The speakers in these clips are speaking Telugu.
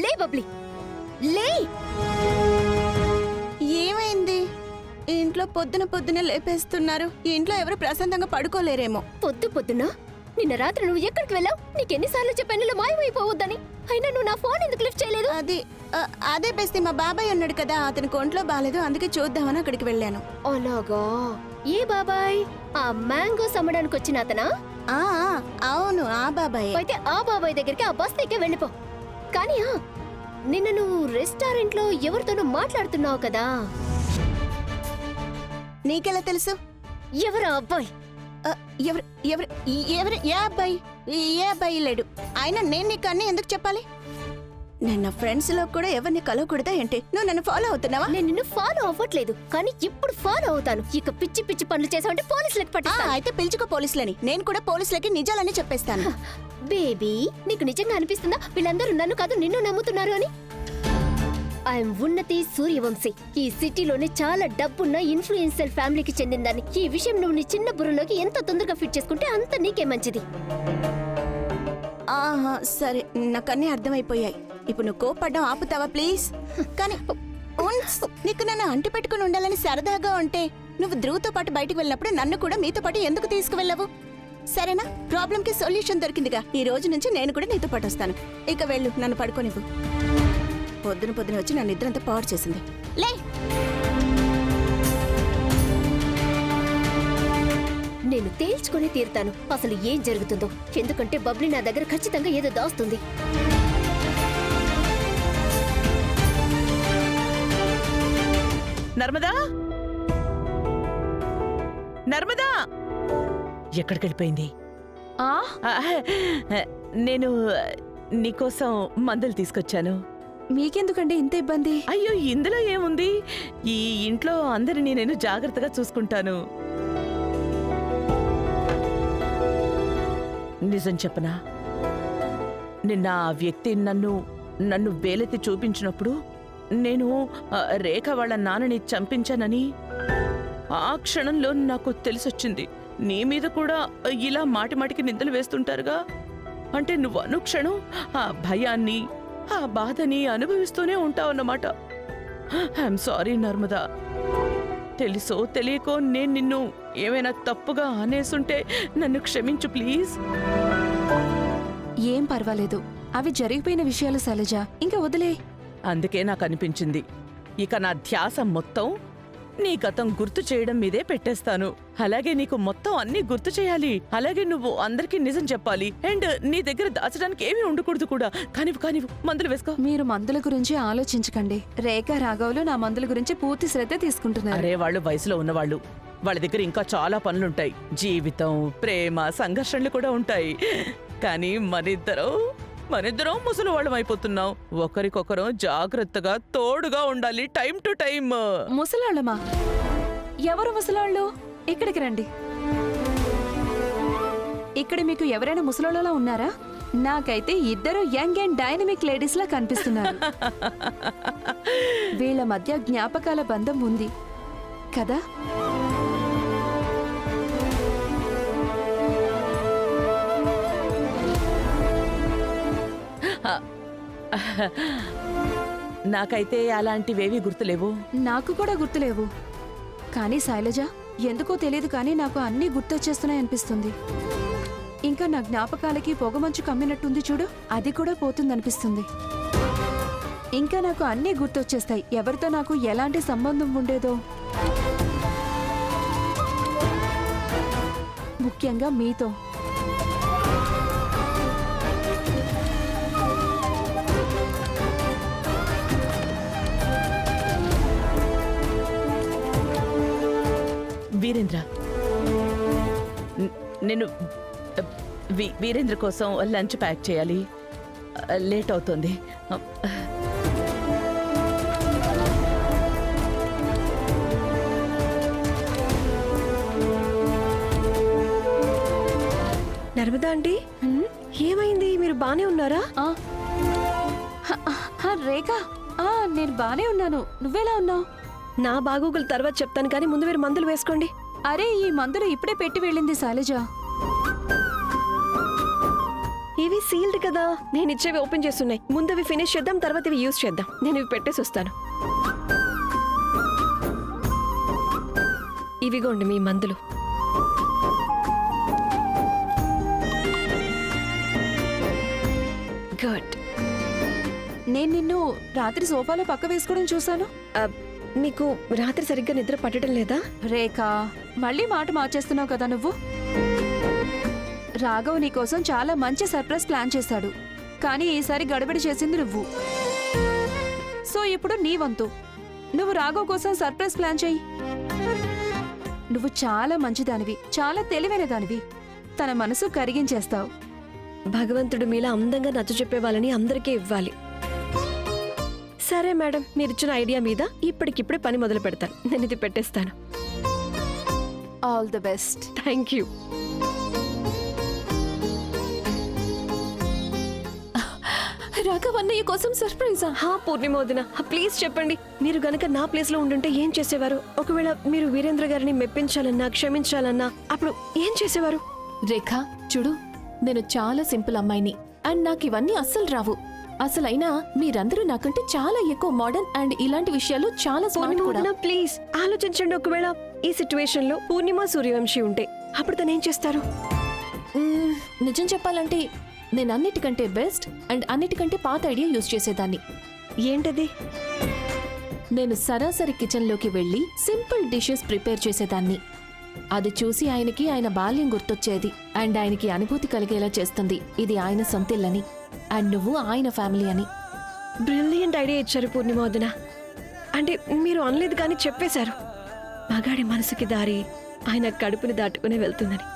లే బబ్లీ, లే. ఏమైంది? ఈ ఇంట్లో పొద్దున లేపేస్తున్నారు. ఈ ఇంట్లో ఎవరు ప్రశాంతంగా పడుకోలేరేమో. పొద్దున నిన్న రాత్రి నువ్వు ఎక్కడికి వెళ్ళావు? నీకెన్నిసార్లు చెప్పాను ఇలా మాయమైపోవద్దని. అయినా నువ్వు నా ఫోన్ ఎందుకు లిఫ్ట్ చేయలేదు? అదే బెస్తి, మా బాబాయ్ ఉన్నాడు కదా, అతనికి ఒంట్లో బాలేదు, అందుకే చూద్దామని అక్కడికి వెళ్ళాను. అలాగా? ఏ బాబాయ్? ఆ మ్యాంగోస్ అమ్మడానికి వచ్చిన అతనా? అవును, ఆ బాబాయ్. అయితే ఆ బాబాయ్ దగ్గరికి ఆ బస్తీకే వెళ్ళిపో. కానీ నిన్న నువ్వు రెస్టారెంట్ లో ఎవరితోనూ మాట్లాడుతున్నావు కదా, నీకెలా తెలుసు? ఎవరు ఆ అబ్బాయి? ఏ అబ్బాయి లేడు. అయినా నేను నీకు అన్నీ ఎందుకు చెప్పాలి? నేను నా ఫ్రెండ్స్ లో కూడా ఎవరిని కలవకూడదా ఏంటి? నువ్వు నన్ను ఫాలో అవుతున్నావా? నేను నిన్ను ఫాలో అవ్వట్లేదు, కానీ ఇప్పుడు ఫాలో అవుతాను. ఇక పిచ్చి పిచ్చి పనులు చేసావంటే పోలీసులకు పట్టిస్తాను. అయితే పిలుచుకో పోలీసులని. నేను కూడా పోలీసులకి నిజాలని చెప్పేస్తాను. బేబీ, నీకు నిజంగా అనిపిస్తుందా వీళ్ళందరూ నన్ను కాదు నిన్ను నమ్ముతున్నారు అని? ఐఎమ్ ఉన్నతి సూర్యవంశీ. ఈ సిటీలోనే చాలా డబ్బున్న ఇన్ఫ్లుయెన్సర్ ఫ్యామిలీకి చెందిందాన్ని. ఈ విషయం నువ్వు నీ చిన్న బుర్రలోకి ఎంత తొందరగా ఫిట్ చేసుకుంటే అంత నీకే మంచిది. సరే, నాకన్నీ అర్థమైపోయాయి. ఇప్పుడు నువ్వు కోపడ్డం ఆపుతావా ప్లీజ్? కానీ నీకు నన్ను అంటి పెట్టుకుని ఉండాలని సరదాగా ఉంటే నువ్వు ధ్రువతో పాటు బయటకు వెళ్ళినప్పుడు నన్ను కూడా మీతో పాటు ఎందుకు తీసుకువెళ్ళవు? సరేనా? ప్రాబ్లంకి సొల్యూషన్ దొరికిందిగా. ఈ రోజు నుంచి నేను కూడా నీతో పాటు వస్తాను. ఇక వెళ్ళు, నన్ను పడుకోనివ్వు. పొద్దున వచ్చి నన్ను నిద్రంతా పాడు చేసింది. లే. నేను తేల్చుకుని తీరుతాను అసలు ఏం జరుగుతుందో. ఎందుకంటే బబ్లీ నా దగ్గర ఖచ్చితంగా ఏదో దాస్తుంది. నర్మదా, నర్మదా ఎక్కడికి వెళ్ళిపోయింది? నేను నీకోసం మందులు తీసుకొచ్చాను. మీకెందుకండి ఇంత ఇబ్బంది? అయ్యో, ఇందులో ఏముంది? ఈ ఇంట్లో అందరినీ నేను జాగ్రత్తగా చూసుకుంటాను. నిజం చెప్పనా? నిన్న ఆ వ్యక్తి నన్ను వేలెత్తి చూపించినప్పుడు నేను రేఖ వాళ్ళ నాన్నని చంపించానని ఆ క్షణంలో నాకు తెలిసొచ్చింది. నీ మీద కూడా ఇలా మాటిమాటికి నిందలు వేస్తుంటారుగా. అంటే నువ్వు అనుక్షణం ఆ భయాన్ని, ఆ బాధని అనుభవిస్తూనే ఉంటావన్నమాట. I'm sorry Narmada. తెలుసో తెలియకో నేను నిన్ను ఏమైనా తప్పుగా అనేసుంటే నన్ను క్షమించు ప్లీజ్. ఏం పర్వాలేదు, అవి జరిగిపోయిన విషయాలు శైలజ, ఇంకా వదిలే. అందుకే నాకు అనిపించింది ఇక నా ధ్యాస మొత్తం నీ గతం గుర్తు చేయడం మీదే పెట్టేస్తాను. అలాగే నీకు మొత్తం అన్నీ గుర్తు చేయాలి. అలాగే నువ్వు అందరికీ నిజం చెప్పాలి. అండ్ నీ దగ్గర దాచడానికి ఏమీ ఉండకూడదు కూడా. కానివ్వు మందులు వేసుకో. మీరు మందుల గురించి ఆలోచించకండి. రేఖ రాఘవులు నా మందుల గురించి పూర్తి శ్రద్ధ తీసుకుంటున్నారు. అరే, వాళ్ళు వయసులో ఉన్నవాళ్ళు. వాళ్ళ దగ్గర ఇంకా చాలా పనులుంటాయి. జీవితం, ప్రేమ, సంఘర్షణలు కూడా ఉంటాయి. కానీ మనిద్దరం ముసలి వాళ్ళం అయిపోతున్నాం. ఒకరికొకరు జాగ్రత్తగా తోడుగా ఉండాలి, టైం టు టైం. ముసలాళ్ళమా? ఎవరు ముసలాళ్ళు? ఇక్కడికి రండి. ఇక్కడ మీకు ఎవరైనా ముసలాళ్ళలా ఉన్నారా? నాకైతే ఇద్దరు యంగ్ అండ్ డైనమిక్ లేడీస్ లా కనిపిస్తున్నారు. వీళ్ళ మధ్య జ్ఞాపకాల బంధం ఉంది కదా? నాకైతే అలాంటివేవీ గుర్తులేవు. నాకు కూడా గుర్తులేవు. కానీ శైలజ, ఎందుకో తెలియదు కానీ నాకు అన్నీ గుర్తొచ్చేస్తున్నాయనిపిస్తుంది. ఇంకా నా జ్ఞాపకాలకి పొగమంచు కమ్మినట్టుంది చూడు, అది కూడా పోతుందనిపిస్తుంది. ఇంకా నాకు అన్నీ గుర్తొచ్చేస్తాయి. ఎవరితో నాకు ఎలాంటి సంబంధం ఉండేదో, ముఖ్యంగా మీతో. వీరేంద్ర, నేను వీరేంద్ర కోసం లంచ్ ప్యాక్ చేయాలి. లేట్ అవుతుంది. నర్మదా ఆంటీ, ఏమైంది? మీరు బానే ఉన్నారా? రేఖ, నేను బానే ఉన్నాను. నువ్వెలా ఉన్నావు? నా బాగోగులు తర్వాత చెప్తాను, కానీ ముందు మీరు మందులు వేసుకోండి. అరే, ఈ మందులు ఇప్పుడే పెట్టి వెళ్ళింది శైలజ. ఇవి సీల్డ్ కదా, నేను ఇచ్చేవి ఓపెన్ చేస్తున్నాయి. ముందు అవి ఫినిష్ చేద్దాం, తర్వాత ఇవి యూజ్ చేద్దాం. నేను ఇవి పెట్టేసి వస్తాను. ఇవిగోండి మీ మందులు. గుడ్. నేను నిన్ను రాత్రి సోఫాలో పక్క వేసుకోవడం చూశాను. నీకు రాత్రి సరిగ్గా నిద్ర పట్టడం లేదా? రేఖ, మళ్ళీ మాట మార్చేస్తున్నావు కదా నువ్వు. రాఘవ్ నీకోసం చాలా మంచి సర్ప్రైజ్ ప్లాన్ చేశాడు, కానీ ఈసారి గడబడి చేసింది నువ్వు. సో ఇప్పుడు నీ వంతు. నువ్వు రాఘవ్ కోసం సర్ప్రైజ్ ప్లాన్ చెయ్యి. నువ్వు చాలా మంచిదానివి, చాలా తెలివైన దానివి. తన మనసు కరిగించేస్తావు. భగవంతుడు మీలా అందంగా నచ్చ చెప్పే వాళ్ళని అందరికీ ఇవ్వాలి. సరే మేడం, మీరిచ్చిన ఐడియా మీద ఇప్పటికిప్పుడే పని మొదలు పెడతాను. నేను ఇది పెట్టేస్తాను. All the best. Thank you. Raghav అన్నయ్య కోసం సర్ప్రైజా? హా పూర్ణిమ వదిన, ప్లీజ్ చెప్పండి. మీరు గనక నా ప్లేస్ లో ఉండుంటే ఏం చేసేవారు? ఒకవేళ మీరు వీరేంద్ర గారిని మెప్పించాలన్నా, క్షమించాలన్నా అప్పుడు ఏం చేసేవారు? రేఖ చూడు, నేను చాలా సింపుల్ అమ్మాయిని అండ్ నాకు ఇవన్నీ అస్సలు రావు. అసలైనా మీరందరూ నాకంటే చాలా ఎక్కువ మోడర్న్ అండ్ ఇలాంటి విషయాలు చాలా స్మార్ట్ పూర్ణిమ కూడా. వదిన ప్లీజ్ ఆలోచించండి. ఒకవేళ ఈ సిచ్యువేషన్ లో పూర్ణిమ సూర్యవంశీ ఉంటే అప్పుడు తను ఏం చేస్తారు? నిజం చెప్పాలంటే నేను అన్నిటికంటే బెస్ట్ అండ్ అన్నిటికంటే పాత ఐడియా యూజ్ చేసేదాన్ని. ఏంటది? నేను సరాసరి కిచెన్లోకి వెళ్ళి సింపుల్ డిషెస్ ప్రిపేర్ చేసేదాన్ని. అది చూసి ఆయనకి ఆయన బాల్యం గుర్తొచ్చేది అండ్ ఆయనకి అనుభూతి కలిగేలా చేస్తుంది ఇది ఆయన సొంతిల్లని అండ్ నువ్వు ఆయన ఫ్యామిలీ అని. బ్రిలియంట్ ఐడియా ఇచ్చారు పూర్ణిమ వదిన. అంటే మీరు అనలేదు కానీ చెప్పేశారు. మగాడి మనసుకి దారి ఆయన కడుపుని దాటుకునే వెళ్తుందని.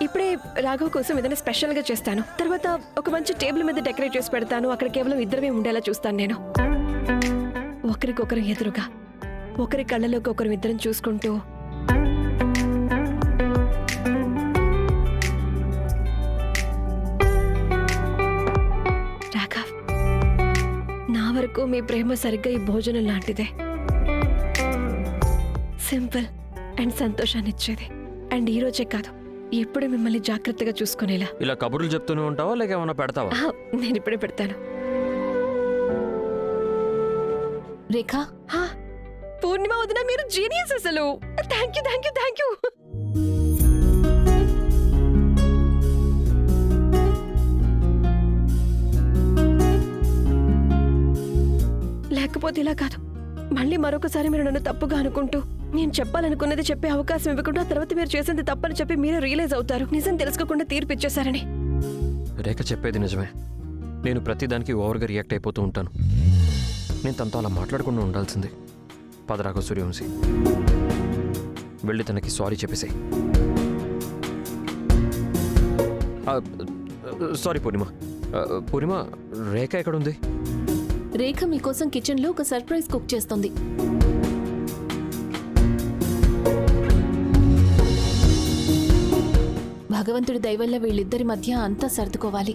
ఇప్పుడే రాఘవ్ కోసం ఏదైనా స్పెషల్గా చేస్తాను. తర్వాత ఒక మంచి టేబుల్ మీద డెకరేట్ చేసి పెడతాను. అక్కడ కేవలం ఇద్దరమే ఉండేలా చూస్తాను నేను. ఒకరికొకరు ఎదురుగా, ఒకరి కళ్ళలోకి ఒకరు ఇద్దరం చూసుకుంటూ రాఘవ్, నా వరకు మీ ప్రేమ సరిగ్గా ఈ భోజనం లాంటిదే. సింపుల్ అండ్ సంతోషాన్ని ఇచ్చేది. అండ్ ఈ రోజే కాదు, ఎప్పుడు మిమ్మల్ని జాగ్రత్తగా చూసుకునేలా. ఇలా కబుర్లు చెప్తూనే ఉంటావా లేక ఏమన్నా పెడతావా? నేను ఇప్పుడే పెడతాను. రేఖ, పూర్ణిమ వదిన, మీరు జీనియస్ అసలు. Thank you, thank you, thank you. లేకపోతే ఇలా కాదు. మళ్ళీ మరొకసారి మీరు నన్ను తప్పుగా అనుకుంటూ నేను చెప్పాలనుకున్నది చెప్పే అవకాశం ఇవ్వకుండా తర్వాత మీరు చేసింది తప్పని చెప్పి మీరే రియలైజ్ అవుతారు. నిజం తెలుసుకోకుండా తీర్పు ఇచ్చేశారని. రేఖ చెప్పేది నిజమే. నేను ప్రతిదానికి ఓవర్గా రియాక్ట్ అయిపోతూ ఉంటాను. నేను తనతో అలా మాట్లాడకుండా ఉండాల్సింది. పదరాఘవ సూర్యవంశీ, వెళ్ళి తనకి సారీ చెప్పేసాయి. సారీ పూర్ణిమ. పూర్ణిమ, రేఖ ఎక్కడుంది? రేఖ మీకోసం కిచెన్లో ఒక సర్ప్రైజ్ కుక్ చేస్తుంది. భగవంతుడి దయ వల్ల వీళ్ళిద్దరి మధ్య అంతా సర్దుకోవాలి.